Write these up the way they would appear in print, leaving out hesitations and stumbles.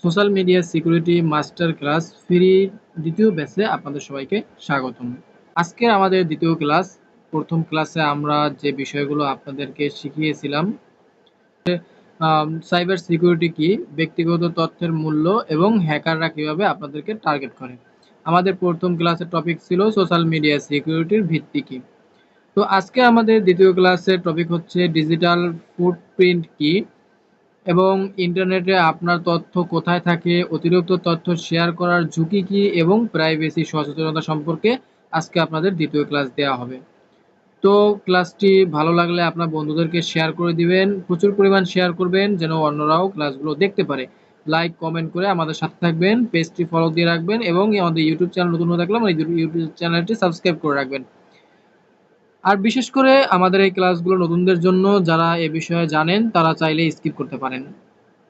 Social media security master class free দ্বিতীয় ব্যাচে আপনাদের সবাইকে স্বাগতম। আজকের আমাদের দ্বিতীয় ক্লাস। প্রথম ক্লাসে আমরা যে বিষয়গুলো আপনাদেরকে শিখিয়েছিলাম, সাইবার সিকিউরিটি কি, ব্যক্তিগত তথ্যের মূল্য এবং হ্যাকাররা কিভাবে আপনাদেরকে টার্গেট করে। আমাদের প্রথম ক্লাসের টপিক ছিল সোশ্যাল মিডিয়া সিকিউরিটির ভিত্তি কি। তো আজকে আমাদের দ্বিতীয় ক্লাসের টপিক হচ্ছে ডিজিটাল ফুটপ্রিন্ট কি এবং ইন্টারনেটে আপনার তথ্য কোথায় থাকে, অতিরিক্ত তথ্য শেয়ার করার ঝুঁকি কি এবং প্রাইভেসি সচেতনতা সম্পর্কে আজকে আপনাদের দ্বিতীয় ক্লাস দেওয়া হবে। তো ক্লাসটি ভালো লাগলে আপনার বন্ধুদেরকে শেয়ার করে দিবেন, প্রচুর পরিমাণ শেয়ার করবেন যেন অন্যরাও ক্লাসগুলো দেখতে পারে। লাইক কমেন্ট করে আমাদের সাথে থাকবেন, পেজটি ফলো দিয়ে রাখবেন এবং আমাদের ইউটিউব চ্যানেল নতুন হয়ে থাকলে আমাদের ইউটিউব চ্যানেলটি সাবস্ক্রাইব করে রাখবেন। আর বিশেষ করে আমাদের এই ক্লাসগুলো নতুনদের জন্য, যারা এ বিষয়ে জানেন তারা চাইলে স্কিপ করতে পারেন।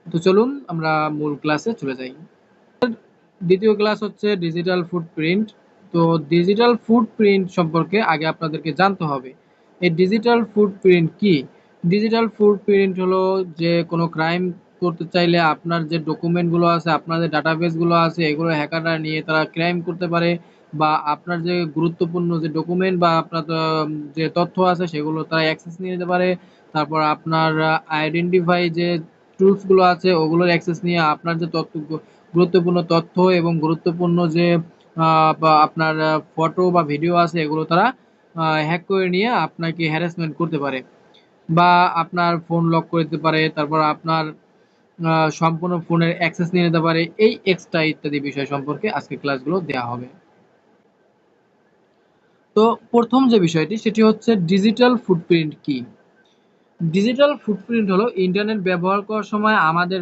তো চলুন আমরা মূল ক্লাসে চলে যাই। দ্বিতীয় ক্লাস হচ্ছে ডিজিটাল ফুটপ্রিন্ট। তো ডিজিটাল ফুটপ্রিন্ট সম্পর্কে আগে আপনাদেরকে জানতে হবে। এই ডিজিটাল ফুটপ্রিন্ট কি? ডিজিটাল ফুটপ্রিন্ট হলো যে কোনো ক্রাইম করতে চাইলে আপনার যে ডকুমেন্টগুলো আছে, আপনার যে ডাটাবেসগুলো আছে, এগুলো হ্যাকাররা নিয়ে তারা ক্রাইম করতে পারে, বা আপনার যে গুরুত্বপূর্ণ যে ডকুমেন্ট বা আপনার যে তথ্য আছে সেগুলো তারা অ্যাক্সেস নিয়ে নিতে পারে। তারপর আপনার আইডেন্টিফাই যে টুলসগুলো আছে ওগুলোর অ্যাক্সেস নিয়ে আপনার যে তথ্য, গুরুত্বপূর্ণ তথ্য এবং গুরুত্বপূর্ণ যে বা আপনার ফটো বা ভিডিও আছে এগুলো তারা হ্যাক করে নিয়ে আপনাকে হ্যারাসমেন্ট করতে পারে, বা আপনার ফোন লক করে দিতে পারে। তারপর আপনার সম্পূর্ণ ফোনের অ্যাক্সেস নিয়ে নিতে পারে। এই এক্সট্রা ইত্যাদি বিষয় সম্পর্কে আজকে ক্লাসগুলো দেওয়া হবে। তো প্রথম যে বিষয়টি সেটি হচ্ছে ডিজিটাল ফুটপ্রিন্ট কি। ডিজিটাল ফুটপ্রিন্ট হলো ইন্টারনেট ব্যবহার করার সময় আমাদের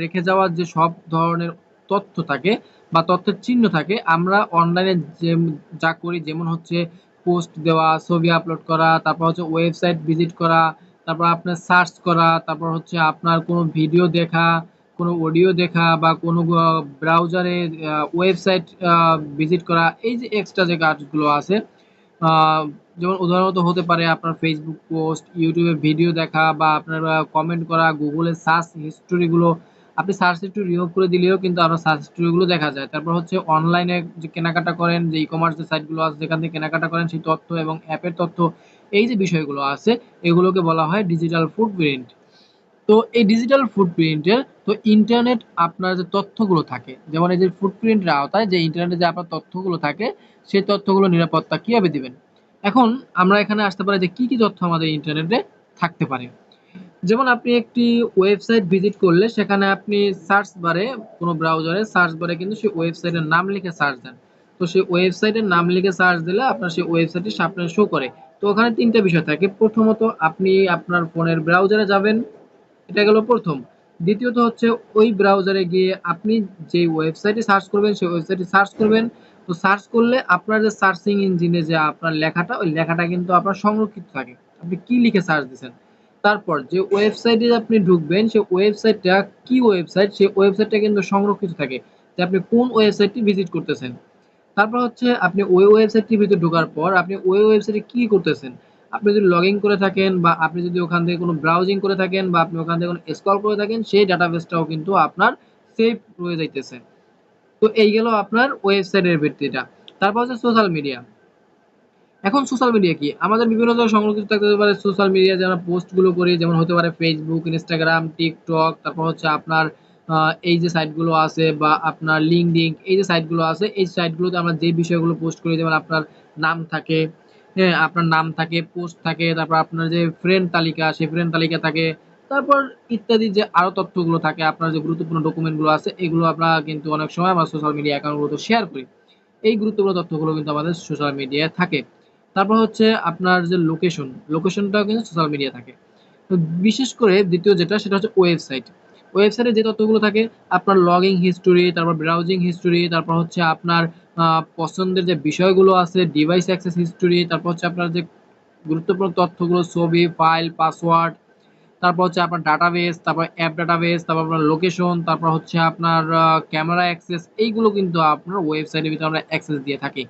রেখে যাওয়া যে সব ধরনের তথ্য থাকে বা তথ্যের চিহ্ন থাকে, আমরা অনলাইনে যে যা করি, যেমন হচ্ছে পোস্ট দেওয়া, ছবি আপলোড করা, তারপর হচ্ছে ওয়েবসাইট ভিজিট করা, তারপর আপনার সার্চ করা, তারপর হচ্ছে আপনার কোনো ভিডিও দেখা, কোনো অডিও দেখা, বা কোনো ব্রাউজারে ওয়েবসাইট ভিজিট করা, এই যে এক্সট্রা যে কাজগুলো আছে, আহ, যেমন উদাহরণত হতে পারে আপনার ফেসবুক পোস্ট, ইউটিউবে ভিডিও দেখা, বা আপনার কমেন্ট করা, গুগলের সার্চ হিস্টোরিগুলো আপনি সার্চ হিস্টোরি রিমুভ করে দিলেও কিন্তু আপনার সার্চ হিস্টোরিগুলো দেখা যায়। তারপর হচ্ছে অনলাইনে যে কেনাকাটা করেন, যে ই কমার্স যে সাইটগুলো আছে যেখান থেকে কেনাকাটা করেন সেই তথ্য এবং অ্যাপের তথ্য, এই যে বিষয়গুলো আছে এগুলোকে বলা হয় ডিজিটাল ফুটপ্রিন্ট। তো এই ডিজিটাল ফুটপ্রিন্টের তো ইন্টারনেট আপনার যে তথ্যগুলো থাকে, যেমন এই যে ফুটপ্রিন্টের আওতায় যে ইন্টারনেটে যে আপনার তথ্যগুলো থাকে, সেই তথ্যগুলো নিরাপত্তা কিভাবে দিবেন। এখন আমরা এখানে আসতে পারি যে কি কি তথ্য আমাদের ইন্টারনেটে থাকতে পারে। যেমন আপনি একটি ওয়েবসাইট ভিজিট করলে সেখানে আপনি সার্চ বারে, কোনো ব্রাউজারে সার্চ বারে কিন্তু সেই ওয়েবসাইটের নাম লিখে সার্চ দেন। তো সেই ওয়েবসাইটের নাম লিখে সার্চ দিলে আপনার সেই ওয়েবসাইটটি সামনে শো করে। তো ওখানে তিনটা বিষয় থাকে। প্রথমত আপনি আপনার ফোনের ব্রাউজারে যাবেন, এটা গেল প্রথম। দ্বিতীয়ত হচ্ছে ওই ব্রাউজারে গিয়ে আপনি যে ওয়েবসাইটে সার্চ করবেন সেই ওয়েবসাইটে সার্চ করবেন। তো সার্চ করলে আপনার যে সার্চিং ইঞ্জিনে যে আপনার লেখাটা, ওই লেখাটা কিন্তু আপনার সংরক্ষিত থাকে, আপনি কি লিখে সার্চ দিচ্ছেন। তারপর যে ওয়েবসাইটে আপনি ঢুকবেন সেই ওয়েবসাইটটা কি ওয়েবসাইট, সেই ওয়েবসাইটটা কিন্তু সংরক্ষিত থাকে যে আপনি কোন ওয়েবসাইটটি ভিজিট করতেছেন। তারপর হচ্ছে আপনি ওই ওয়েবসাইটটির ভিতরে ঢোকার পর আপনি ওই ওয়েবসাইটে কি করতেছেন। আপনি যদি লগ ইন করে থাকেন, বা আপনি যদি ওখান থেকে কোনো ব্রাউজিং করে থাকেন, বা আপনি ওখান থেকে কোনো স্ক্রল করে থাকেন, সেই ডাটাবেসটাও কিন্তু আপনার সেভ হয়ে যাইতেছে। তো এই গেল আপনার ওয়েবসাইটের ভিত্তিটা। তারপর হচ্ছে সোশ্যাল মিডিয়া। এখন সোশ্যাল মিডিয়া কি, আমাদের বিভিন্ন ধরনের সংরক্ষিত থাকতে পারে সোশ্যাল মিডিয়া, যারা পোস্ট গুলো করি, যেমন হতে পারে ফেসবুক, ইনস্টাগ্রাম, টিকটক, তারপর হচ্ছে আপনার এই যে সাইটগুলো আছে, বা আপনার লিঙ্কডইন, এই যে সাইটগুলো আছে, এই সাইটগুলোতে আমরা যে বিষয়গুলো পোস্ট করি, যেমন আপনার নাম থাকে, হ্যাঁ আপনার নাম থাকে, পোস্ট থাকে, তারপর আপনার যে ফ্রেন্ড তালিকা সেই ফ্রেন্ড তালিকা থাকে, তারপর ইত্যাদি যে আরো তথ্যগুলো থাকে, আপনার যে গুরুত্বপূর্ণ ডকুমেন্টগুলো আছে, এগুলো আমরা কিন্তু অনেক সময় আমরা সোশ্যাল মিডিয়া অ্যাকাউন্টগুলোতে শেয়ার করি। এই গুরুত্বপূর্ণ তথ্যগুলো কিন্তু আমাদের সোশ্যাল মিডিয়ায় থাকে। তারপর হচ্ছে আপনার যে লোকেশন, লোকেশনটাও কিন্তু সোশ্যাল মিডিয়া থাকে। তো বিশেষ করে দ্বিতীয় যেটা সেটা হচ্ছে ওয়েবসাইট। ওয়েবসাইটে যে তথ্যগুলো থাকে, আপনার লগইন হিস্টোরি, তারপর ব্রাউজিং হিস্টোরি, তারপর হচ্ছে আপনার পছন্দের যে বিষয়গুলো আছে, ডিভাইস অ্যাক্সেস হিস্টোরি, তারপর হচ্ছে আপনার যে গুরুত্বপূর্ণ তথ্যগুলো, ছবি, ফাইল, পাসওয়ার্ড, তারপর হচ্ছে আপনার ডাটাবেস, তারপর অ্যাপ ডাটাবেস, তারপর আপনার লোকেশন, তারপর হচ্ছে আপনার ক্যামেরা অ্যাক্সেস, এইগুলো কিন্তু আপনার ওয়েবসাইটের ভিতরে আমরা অ্যাক্সেস দিয়ে থাকি।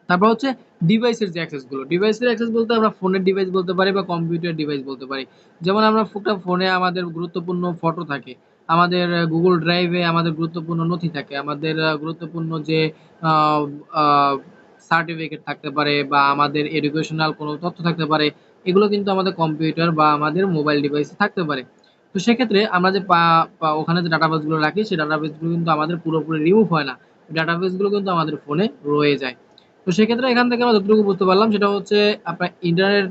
তারপর হচ্ছে ডিভাইসের যে অ্যাক্সেস গুলো, ডিভাইসের অ্যাক্সেস বলতে আমরা ফোনের ডিভাইস বলতে পারি বা কম্পিউটার ডিভাইস বলতে পারি। যেমন আমরা ফোনে আমাদের গুরুত্বপূর্ণ ফটো থাকে, আমাদের গুগল ড্রাইভে আমাদের গুরুত্বপূর্ণ নথি থাকে, আমাদের গুরুত্বপূর্ণ যে সার্টিফিকেট থাকতে পারে বা আমাদের এডুকেশনাল কোনো তথ্য থাকতে পারে, এগুলো কিন্তু আমাদের কম্পিউটার বা আমাদের মোবাইল ডিভাইসে থাকতে পারে। তো সেক্ষেত্রে আমরা যে ওখানে যে ডাটাবেসগুলো রাখি সেই ডাটাবেসগুলো কিন্তু আমাদের পুরোপুরি রিমুভ হয় না, ডাটাবেসগুলো কিন্তু আমাদের ফোনে রয়ে যায়। তো সেক্ষেত্রে এখান থেকে আমরা যতটুকু বুঝতে পারলাম সেটা হচ্ছে আপনার ইন্টারনেট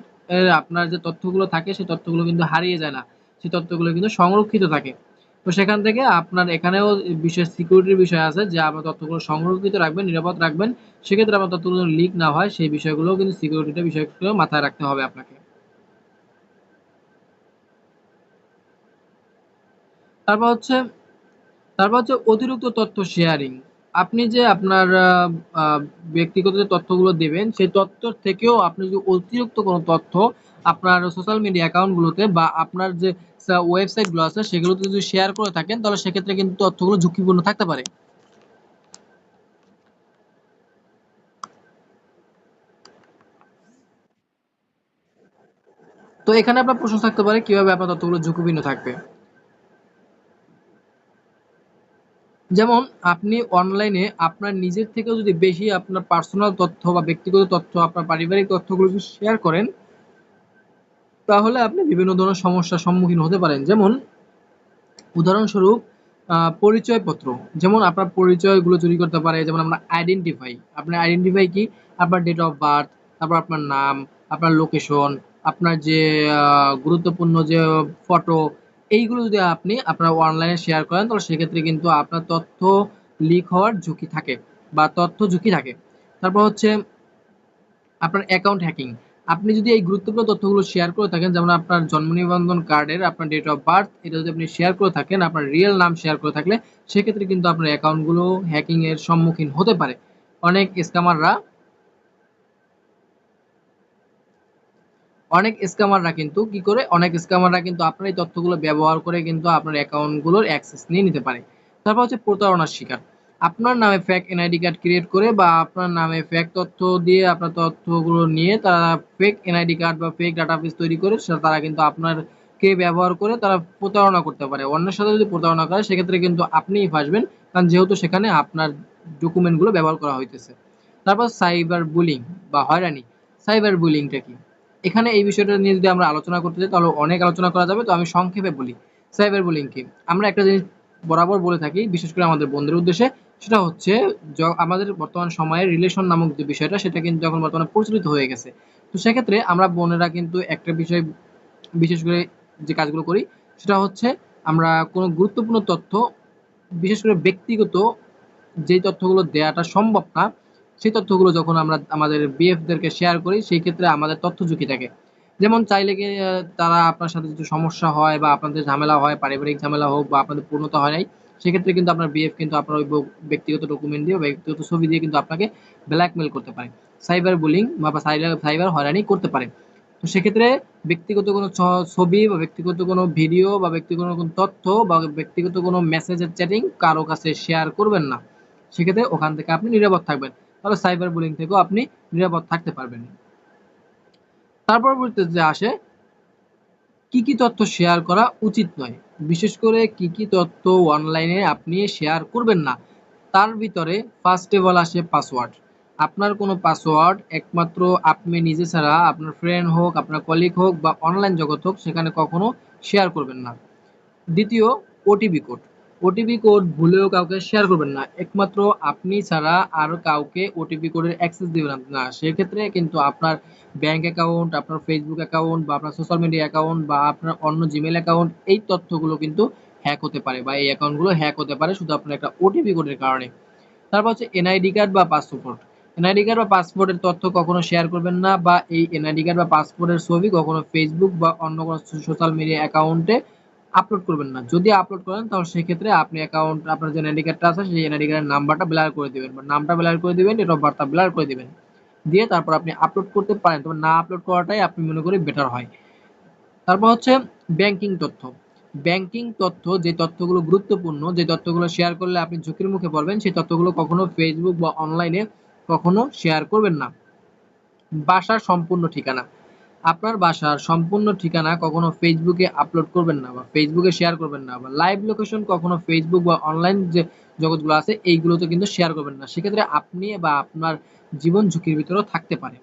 আপনার যে তথ্যগুলো থাকে সেই তথ্যগুলো কিন্তু হারিয়ে যায় না, সেই তথ্যগুলো কিন্তু সংরক্ষিত থাকে। তো সেখান থেকে আপনার এখানেও বিশেষ সিকিউরিটির বিষয় আছে যে আপনার তথ্যগুলো সংরক্ষিত রাখবেন, নিরাপদ রাখবেন। সেক্ষেত্রে আপনার তথ্যগুলো লিক না হয় সেই বিষয়গুলোও কিন্তু সিকিউরিটির বিষয়গুলো মাথায় রাখতে হবে আপনাকে। তারপর হচ্ছে অতিরিক্ত তথ্য শেয়ারিং। আপনি যে আপনার ব্যক্তিগত যে তথ্যগুলো দেবেন সেই তথ্য থেকেও আপনি যদি অতিরিক্ত কোনো তথ্য আপনার সোশ্যাল মিডিয়া অ্যাকাউন্টগুলোতে বা আপনার যে ওয়েবসাইটগুলো আছে সেগুলোতে যদি শেয়ার করে থাকেন তাহলে সেক্ষেত্রে কিন্তু তথ্যগুলো ঝুঁকিপূর্ণ থাকতে পারে। তো এখানে আপনার প্রশ্ন থাকতে পারে কিভাবে আপনার তথ্যগুলো ঝুঁকিপূর্ণ থাকবে। যেমন আপনি অনলাইনে আপনার নিজের থেকেও যদি বেশি আপনার পার্সোনাল তথ্য বা ব্যক্তিগত তথ্য, আপনার পারিবারিক তথ্যগুলো যদি শেয়ার করেন, তাহলে আপনি বিভিন্ন ধরনের সমস্যার সম্মুখীন হতে পারেন। যেমন উদাহরণস্বরূপ পরিচয়পত্র। যেমন আপনার পরিচয়গুলো চুরি করতে পারে। যেমন আমরা আইডেন্টিফাই। আপনার আইডেন্টিফাই কি? আপনার ডেট অফ বার্থ, তারপর আপনার নাম, আপনার লোকেশন, আপনার যে গুরুত্বপূর্ণ যে ফটো, এইগুলো যদি আপনি আপনার অনলাইনে শেয়ার করেন তাহলে সেক্ষেত্রে কিন্তু আপনার তথ্য লিক হওয়ার ঝুঁকি থাকে বা তথ্য ঝুঁকি থাকে। তারপর হচ্ছে আপনার অ্যাকাউন্ট হ্যাকিং। আপনি যদি এই গুরুত্বপূর্ণ তথ্যগুলো শেয়ার করে থাকেন, যেমন আপনার জন্ম নিবন্ধন কার্ডের আপনার ডেট অফ বার্থ, এটা যদি আপনি শেয়ার করে থাকেন, আপনার রিয়েল নাম শেয়ার করে থাকলে সেক্ষেত্রে কিন্তু আপনার অ্যাকাউন্টগুলো হ্যাকিং এর সম্মুখীন হতে পারে। অনেক স্ক্যামাররা অনেক স্ক্যামাররা কিন্তু আপনার এই তথ্যগুলো ব্যবহার করে কিন্তু আপনার অ্যাকাউন্টগুলোর অ্যাক্সেস নিয়ে নিতে পারে। তারপর হচ্ছে প্রতারণার শিকার। আপনার নামে ফেক এনআইডি কার্ড ক্রিয়েট করে বা আপনার নামে ফেক তথ্য দিয়ে আপনার তথ্যগুলো নিয়ে তারা ফেক এনআইডি কার্ড বা ফেক ডাটাবেস তৈরি করে তারা কিন্তু আপনারকে ব্যবহার করে তারা প্রতারণা করতে পারে। অন্যের সাথে যদি প্রতারণা করে সেক্ষেত্রে কিন্তু আপনিই ফাঁসবেন, কারণ যেহেতু সেখানে আপনার ডকুমেন্টগুলো ব্যবহার করা হইতেছে। তারপর সাইবার বুলিং বা হয়রানি। সাইবার বুলিংটা কি? এখানে এই বিষয়টা নিয়ে যদি আমরা আলোচনা করতে যাই তাহলে অনেক আলোচনা করা যাবে, তো আমি সংক্ষেপে বলি। সাইবার বুলিং কি? আমরা একটা জিনিস বরাবর বলে থাকি, বিশেষ করে আমাদের বন্ধুদের উদ্দেশ্যে, সেটা হচ্ছে আমাদের বর্তমান সময়ে রিলেশন নামক যে বিষয়টা সেটা কিন্তু এখন বর্তমানে প্রচলিত হয়ে গেছে। তো সেক্ষেত্রে আমরা বোনেরা কিন্তু একটা বিষয় বিশেষ করে যে কাজগুলো করি সেটা হচ্ছে আমরা কোনো গুরুত্বপূর্ণ তথ্য, বিশেষ করে ব্যক্তিগত যেই তথ্যগুলো দেওয়াটা সম্ভব না সেই তথ্যগুলো যখন আমরা আমাদের বিএফদেরকে শেয়ার করি সেই ক্ষেত্রে আমাদের তথ্য ঝুঁকি থাকে। যেমন চাইলে কি তারা আপনার সাথে যদি সমস্যা হয় বা আপনাদের ঝামেলা হয়, পারিবারিক ঝামেলা হোক বা আপনাদের পূর্ণতা হয় নাই, সেক্ষেত্রে কিন্তু আপনার বিএফ কিন্তু আপনার ওই ব্যক্তিগত ডকুমেন্ট দিয়ে ব্যক্তিগত ছবি দিয়ে কিন্তু আপনাকে ব্ল্যাকমেল করতে পারে, সাইবার বুলিং বা সাইবার হয়রানি করতে পারে। তো সেক্ষেত্রে ব্যক্তিগত কোনো ছবি বা ব্যক্তিগত কোনো ভিডিও বা ব্যক্তিগত কোনো তথ্য বা ব্যক্তিগত কোনো মেসেজের চ্যাটিং কারো কাছে শেয়ার করবেন না। সেক্ষেত্রে ওখান থেকে আপনি নিরাপদ থাকবেন। তাহলে সাইবার বুলিং থেকেও আপনি নিরাপদ থাকতে পারবেন। তার পরবর্তীতে যে আসে কি, কি তথ্য শেয়ার করা উচিত নয়। বিশেষ করে কি, কি তথ্য অনলাইনে আপনি শেয়ার করবেন না। তার ভিতরে ফার্স্ট অফ অল আসে পাসওয়ার্ড। আপনার কোনো পাসওয়ার্ড একমাত্র আপনি নিজে ছাড়া আপনার ফ্রেন্ড হোক, আপনার কলিগ হোক বা অনলাইন জগৎ হোক সেখানে কখনো শেয়ার করবেন না। দ্বিতীয়, ওটিপি কোড। ওটিপি কোড ভুলেও কাউকে শেয়ার করবেন না। একমাত্র আপনি ছাড়া আর কাউকে ওটিপি কোডের অ্যাক্সেস দিবেন না। সেক্ষেত্রে কিন্তু আপনার ব্যাংক অ্যাকাউন্ট, আপনার ফেসবুক অ্যাকাউন্ট বা আপনার সোশ্যাল মিডিয়া অ্যাকাউন্ট বা আপনার অন্য জিমেইল অ্যাকাউন্ট, এই তথ্যগুলো কিন্তু হ্যাক হতে পারে বা এই অ্যাকাউন্টগুলো হ্যাক হতে পারে শুধু আপনার একটা ওটিপি কোডের কারণে। তারপর হচ্ছে এনআইডি কার্ড বা পাসপোর্ট। এনআইডি কার্ড বা পাসপোর্টের তথ্য কখনো শেয়ার করবেন না বা এই এনআইডি কার্ড বা পাসপোর্টের ছবি কখনো ফেসবুক বা অন্য কোনো সোশ্যাল মিডিয়া অ্যাকাউন্টে আপলোড করবেন না। যদি আপলোড করেন তাহলে সেক্ষেত্রে আপনি অ্যাকাউন্ট আপনার যে এনআইডি কার্ডটা আছে সেই এনআইডি কার্ডের নাম্বারটা ব্লার করে দিবেন বা নামটা ব্লার করে দিবেন, ডেট অফ বার্থটা ব্লার করে দিবেন। দিয়ে তারপর আপনি আপলোড করতে পারেন, তবে না আপলোড করাটাই আপনি মনে করি বেটার হয়। তারপর হচ্ছে ব্যাংকিং তথ্য। ব্যাংকিং তথ্য যে তথ্যগুলো গুরুত্বপূর্ণ, যে তথ্যগুলো শেয়ার করলে আপনি ঝুঁকির মুখে পড়বেন সেই তথ্যগুলো কখনো ফেসবুক বা অনলাইনে কখনো শেয়ার করবেন না। বাসার সম্পূর্ণ ঠিকানা। আপনার বাসার সম্পূর্ণ ঠিকানা কখনো ফেসবুকে আপলোড করবেন না বা ফেসবুকে শেয়ার করবেন না বা লাইভ লোকেশন কখনো ফেসবুক বা অনলাইন যে জগৎগুলো আছে এইগুলোতে কিন্তু শেয়ার করবেন না। সেক্ষেত্রে আপনি বা আপনার জীবন ঝুঁকির ভিতরেও থাকতে পারে।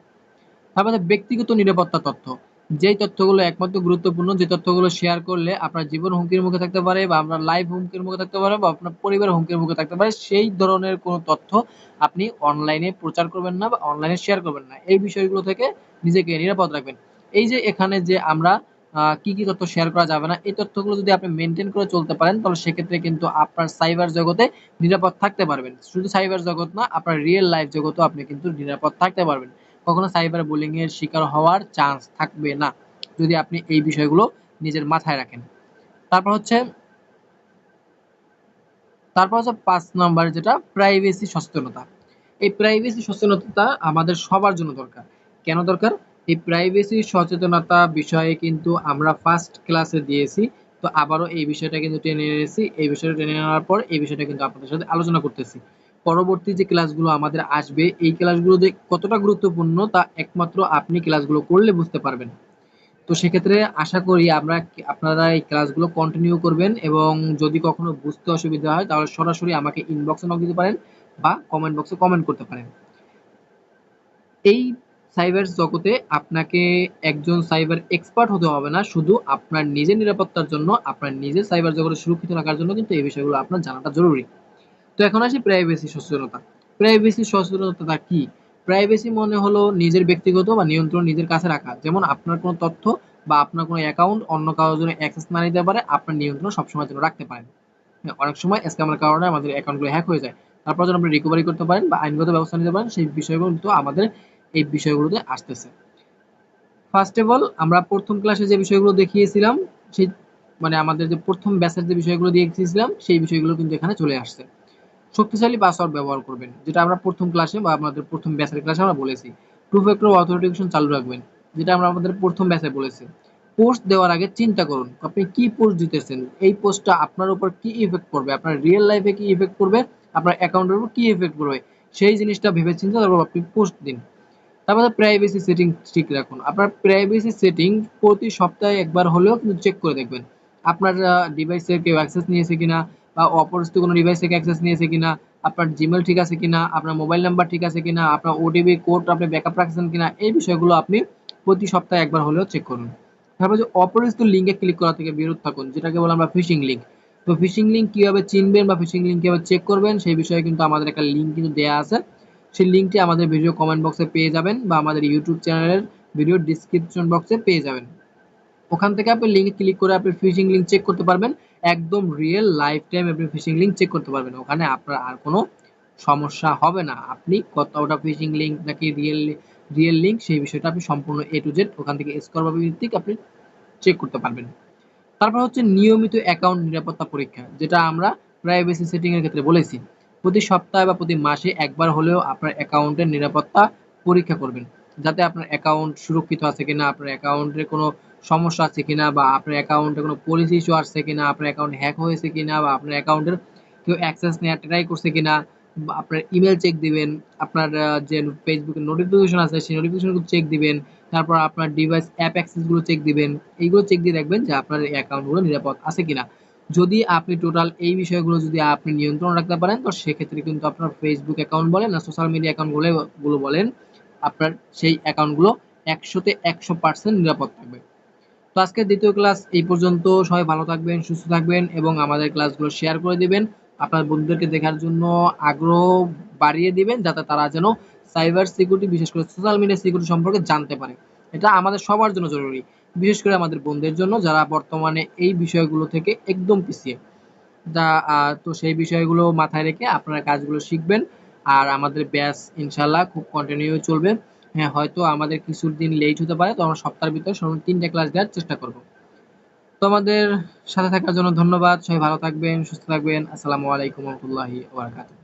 তারপরে ব্যক্তিগত নিরাপত্তা তথ্য। যেই তথ্যগুলো একমাত্র গুরুত্বপূর্ণ, যে তথ্যগুলো শেয়ার করলে আপনার জীবন হুমকির মুখে থাকতে পারে বা আপনার লাইফ হুমকির মুখে থাকতে পারে বা আপনার পরিবার হুমকির মুখে থাকতে পারে, সেই ধরনের কোনো তথ্য আপনি অনলাইনে প্রচার করবেন না বা অনলাইনে শেয়ার করবেন না। এই বিষয়গুলো থেকে নিজেকে নিরাপদ রাখবেন। এই যে এখানে যে আমরা কি তথ্য শেয়ার করা যাবে না, এই তথ্যগুলো যদি আপনি মেইনটেইন করে চলতে পারেন, তাহলে সেক্ষেত্রে কিন্তু আপনার সাইবার জগতে নিরাপদ থাকতে পারবেন। শুধু সাইবার জগৎ না, আপনার রিয়েল লাইফ জগতেও আপনি কিন্তু নিরাপদ থাকতে পারবেন। কখনো সাইবার বুলিং এর শিকার হওয়ার চান্স থাকবে না, যদি আপনি এই বিষয়গুলো নিজের মাথায় রাখেন। তারপর হচ্ছে তারপর হচ্ছে ৫ নাম্বার, যেটা প্রাইভেসি সচেতনতা। এই প্রাইভেসি সচেতনতা আমাদের সবার জন্য দরকার। কেন দরকার? এই প্রাইভেসি সচেতনতা বিষয়ে কিন্তু আমরা ফার্স্ট ক্লাসে দিয়েছি। তো আবারও এই বিষয়টা কিন্তু টেনে এনেছি। এই বিষয়টা টেনে নেওয়ার পর এই বিষয়টা কিন্তু আপনাদের সাথে আলোচনা করতেছি। পরবর্তী যে ক্লাসগুলো আমাদের আসবে, এই ক্লাসগুলো যে কতটা গুরুত্বপূর্ণ তা একমাত্র আপনি ক্লাসগুলো করলে বুঝতে পারবেন। তো সেক্ষেত্রে আশা করি আপনারা এই ক্লাসগুলো কন্টিনিউ করবেন এবং যদি কখনো বুঝতে অসুবিধা হয় তাহলে সরাসরি আমাকে ইনবক্সে নক দিতে পারেন বা কমেন্ট বক্সে কমেন্ট করতে পারেন। এই সাইবার জগতে আপনাকে একজন সাইবার এক্সপার্ট হতে হবে না। শুধু আপনার নিজের নিরাপত্তার জন্য, আপনার নিজের সাইবার জগতে সুরক্ষিত রাখার জন্য কিন্তু এই বিষয়গুলো আপনার জানাটা জরুরি। তো এখন আসি প্রাইভেসি সচেতনতা। প্রাইভেসি সচেতনতা কি? প্রাইভেসি মনে হলো নিজের ব্যক্তিগত বা নিয়ন্ত্রণ নিজের কাছে রাখা। যেমন আপনার কোনো তথ্য বা আপনার কোনো অ্যাকাউন্ট অন্য কারো জন্য অ্যাক্সেস না নিতে পারে, আপনার নিয়ন্ত্রণ সবসময়ের জন্য রাখতে পারেন। হ্যাঁ, অনেক সময় স্ক্যামের কারণে আমাদের অ্যাকাউন্টগুলো হ্যাক হয়ে যায়। তারপর যেন আপনি রিকভারি করতে পারেন বা আইনগত ব্যবস্থা নিতে পারেন, সেই বিষয়গুলো কিন্তু আমাদের এই বিষয়গুলোতে আসতেছে। ফার্স্ট অফ অল আমরা ১ম ক্লাসে যে বিষয়গুলো দেখিয়েছিলাম, সেই মানে আমাদের যে ১ম ব্যাচের যে বিষয়গুলো দেখিয়েছিলাম, সেই বিষয়গুলো কিন্তু এখানে চলে আসছে। শক্তিশালী পাসওয়ার্ড ব্যবহার করবেন, যেটা আমরা ১ম ক্লাসে বা আমাদের ১ম ব্যাচের ক্লাসে আমরা বলেছি। টু ফ্যাক্টর অথেন্টিকেশন চালু রাখবেন, যেটা আমরা আমাদের ১ম ব্যাচে বলেছি। পোস্ট দেওয়ার আগে চিন্তা করুন, আপনি কি পোস্ট দিতেছেন? এই পোস্টটা আপনার উপর কি ইফেক্ট পড়বে? আপনার রিয়েল লাইফ এ কি ইফেক্ট পড়বে? আপনার অ্যাকাউন্টের উপর কি ইফেক্ট পড়বে? সেই জিনিসটা ভেবে চিন্তে তারপর আপনি পোস্ট দিন। তারপরে প্রাইভেসি সেটিং ঠিক রাখুন। আপনার প্রাইভেসি সেটিং প্রতি সপ্তাহে একবার হলেও কিন্তু চেক করে দেখবেন। আপনার ডিভাইসে কেউ অ্যাক্সেস নিয়েছে কিনা বা অপরিচিত কোনো ডিভাইস থেকে অ্যাক্সেস নিয়েছে কিনা, আপনার জিমেইল ঠিক আছে কিনা, আপনার মোবাইল নাম্বার ঠিক আছে কিনা, আপনার ওটিপি কোড আপনি ব্যাকআপ রাখছেন কিনা, এই বিষয়গুলো আপনি প্রতি সপ্তাহে একবার হলেও চেক করুন। তারপর যে অপরিচিত লিঙ্কে ক্লিক করা থেকে বিরত থাকুন, যেটাকে বলে আমরা ফিশিং লিঙ্ক। তো ফিশিং লিঙ্ক কিভাবে চিনবেন বা ফিশিং লিঙ্ক কিভাবে চেক করবেন, সেই বিষয়ে কিন্তু আমাদের একটা লিঙ্ক কিন্তু দেয়া আছে। সেই লিঙ্কটি আমাদের ভিডিও কমেন্ট বক্সে পেয়ে যাবেন বা আমাদের ইউটিউব চ্যানেলের ভিডিও ডিসক্রিপশন বক্সে পেয়ে যাবেন। ওখান থেকে আপনি লিঙ্কে ক্লিক করে আপনি ফিশিং লিঙ্ক চেক করতে পারবেন। একদম রিয়েল লাইফ টাইম আপনি ফিশিং লিঙ্ক চেক করতে পারবেন। ওখানে আপনার আর কোনো সমস্যা হবে না। আপনি ওটা ফিশিং লিঙ্ক নাকি রিয়েল লিঙ্ক, সেই বিষয়টা আপনি সম্পূর্ণ এ টু জেড ওখান থেকে স্কোর বা ভিত্তিক আপনি চেক করতে পারবেন। তারপর হচ্ছে নিয়মিত অ্যাকাউন্ট নিরাপত্তা পরীক্ষা, যেটা আমরা প্রাইভেসি সেটিং এর ক্ষেত্রে বলেছি। প্রতি সপ্তাহে বা প্রতি মাসে একবার হলেও আপনার অ্যাকাউন্টের নিরাপত্তা পরীক্ষা করবেন। যাতে আপনার অ্যাকাউন্ট সুরক্ষিত আছে কিনা, আপনার অ্যাকাউন্টে কোনো সমস্যা আছে কিনা বা আপনার অ্যাকাউন্টে কোনো পলিসি ইস্যু আসছে কিনা, আপনার অ্যাকাউন্ট হ্যাক হয়েছে কিনা বা আপনার অ্যাকাউন্টের কেউ অ্যাক্সেস নেওয়ার ট্রাই করছে কিনা, বা আপনার ইমেইল চেক দিবেন, আপনার যে Facebook এর নোটিফিকেশন আছে সেই নোটিফিকেশনগুলো চেক দিবেন। তারপর আপনার ডিভাইস অ্যাপ অ্যাক্সেস গুলো চেক দিবেন। এইগুলো চেক দিয়ে দেখবেন যে আপনার এই অ্যাকাউন্ট গুলো নিরাপদ আছে কিনা। যদি আপনি টোটাল এই বিষয়গুলো যদি আপনি নিয়ন্ত্রণ রাখতে পারেন, তো সেক্ষেত্রে কিন্তু আপনার Facebook অ্যাকাউন্ট বলেন না সোশ্যাল মিডিয়া অ্যাকাউন্ট গুলো বলেন, আপনার সেই অ্যাকাউন্ট গুলো ১০০ তে ১০০% নিরাপদ থাকবে। তো আজকের দ্বিতীয় ক্লাস এই পর্যন্ত। সবাই ভালো থাকবেন, সুস্থ থাকবেন এবং আমাদের ক্লাসগুলো শেয়ার করে দিবেন। আপনার বন্ধুদেরকে দেখার জন্য আগ্রহ বাড়িয়ে দিবেন, যাতে তারা যেন সাইবার সিকিউরিটি, বিশেষ করে সোশ্যাল মিডিয়া সিকিউরিটি সম্পর্কে জানতে পারে। এটা আমাদের সবার জন্য জরুরি। বিশেষ করে আমাদের বোনদের জন্য, যারা বর্তমানে এই বিষয়গুলো থেকে একদম পিছিয়ে। যা তো সেই বিষয়গুলো মাথায় রেখে আপনারা কাজগুলো শিখবেন। আর আমাদের ব্যাচ ইনশাআল্লাহ খুব কন্টিনিউ চলবে। হ্যাঁ, হয়তো আমাদের কিছুদিন লেট হতে পারে। তো আমরা সপ্তাহের ভিতরে সর্বনিম্ন ৩ টা ক্লাস দেওয়ার চেষ্টা করব। তো আমাদের সাথে থাকার জন্য ধন্যবাদ। সবাই ভালো থাকবেন, সুস্থ থাকবেন। আসসালামু আলাইকুম ওয়া রাহমাতুল্লাহি ওয়া বারাকাতুহু।